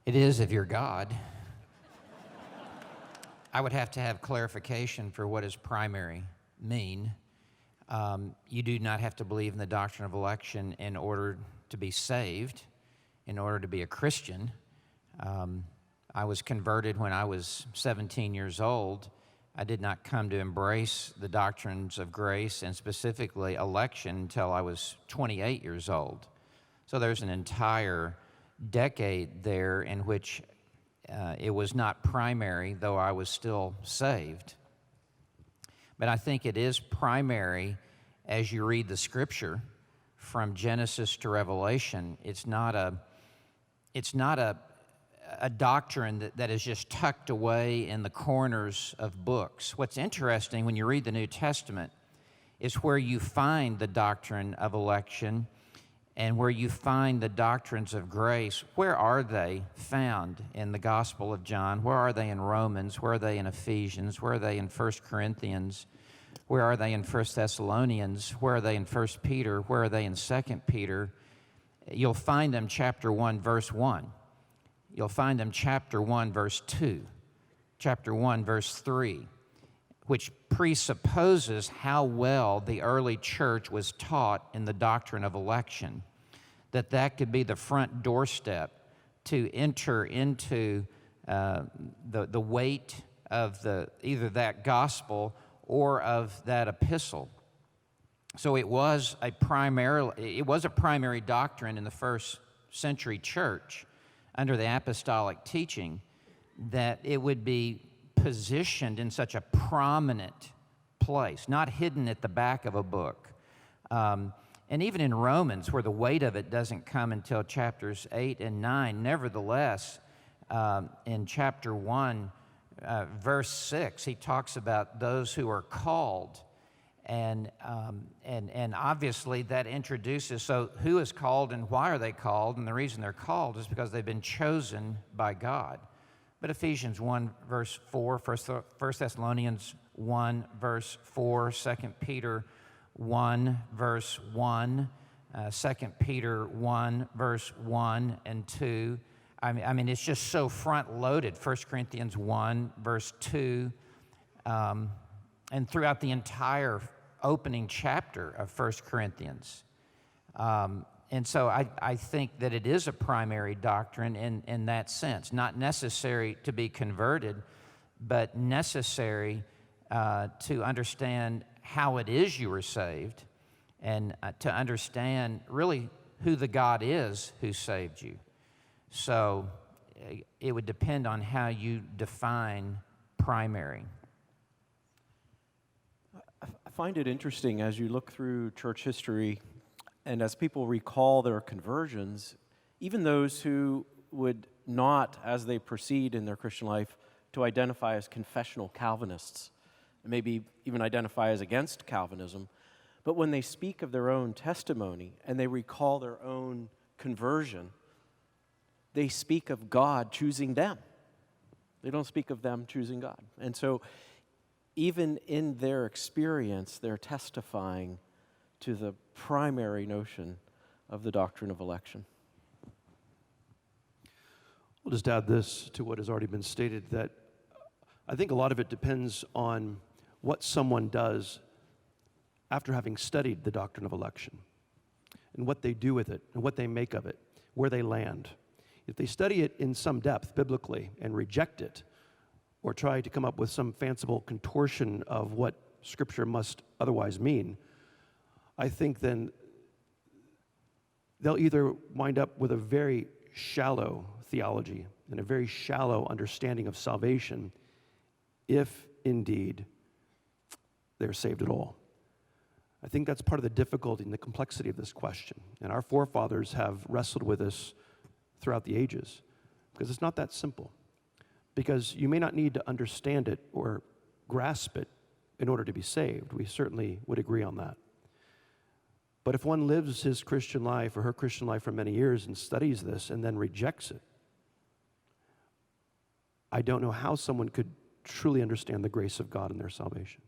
It is if you're God. I would have to have clarification for what does primary mean. You do not have to believe in the doctrine of election in order to be saved, in order to be a Christian. I was converted when I was 17 years old. I did not come to embrace the doctrines of grace and specifically election until I was 28 years old. So there's an entire decade there in which it was not primary, though I was still saved. But I think it is primary as you read the Scripture from Genesis to Revelation. It's not a doctrine that is just tucked away in the corners of books. What's interesting when you read the New Testament is where you find the doctrine of election and where you find the doctrines of grace. Where are they found in the Gospel of John? Where are they in Romans? Where are they in Ephesians? Where are they in 1 Corinthians? Where are they in 1 Thessalonians? Where are they in 1 Peter? Where are they in 2 Peter? You'll find them chapter 1, verse 1. You'll find them chapter 1, verse 2, chapter 1, verse 3, which presupposes how well the early church was taught in the doctrine of election, that could be the front doorstep to enter into the weight of either that gospel or of that epistle. So it was a primary doctrine in the first century church under the apostolic teaching, that it would be positioned in such a prominent place, not hidden at the back of a book. And even in Romans, where the weight of it doesn't come until chapters 8 and 9, nevertheless, in chapter 1, verse 6, he talks about those who are called. And obviously that introduces, so who is called and why are they called? And the reason they're called is because they've been chosen by God. But Ephesians 1, verse 4, 1 Thessalonians 1, verse 4, 2 Peter 1, verse 1, 2 Peter 1, verse 1 and 2. I mean, it's just so front-loaded. 1 Corinthians 1, verse 2, and throughout the entire opening chapter of 1 Corinthians. And so I think that it is a primary doctrine in that sense, not necessary to be converted, but necessary to understand how it is you were saved and to understand really who the God is who saved you. So it would depend on how you define primary. I find it interesting as you look through church history and as people recall their conversions, even those who would not, as they proceed in their Christian life, to identify as confessional Calvinists, maybe even identify as against Calvinism, but when they speak of their own testimony and they recall their own conversion, they speak of God choosing them. They don't speak of them choosing God. And so even in their experience, they're testifying to the primary notion of the doctrine of election. I'll just add this to what has already been stated, that I think a lot of it depends on what someone does after having studied the doctrine of election and what they do with it and what they make of it, where they land. If they study it in some depth biblically and reject it, or try to come up with some fanciful contortion of what Scripture must otherwise mean, I think then they'll either wind up with a very shallow theology and a very shallow understanding of salvation, if indeed they're saved at all. I think that's part of the difficulty and the complexity of this question. And our forefathers have wrestled with this throughout the ages, because it's not that simple. Because you may not need to understand it or grasp it in order to be saved. We certainly would agree on that. But if one lives his Christian life or her Christian life for many years and studies this and then rejects it, I don't know how someone could truly understand the grace of God in their salvation.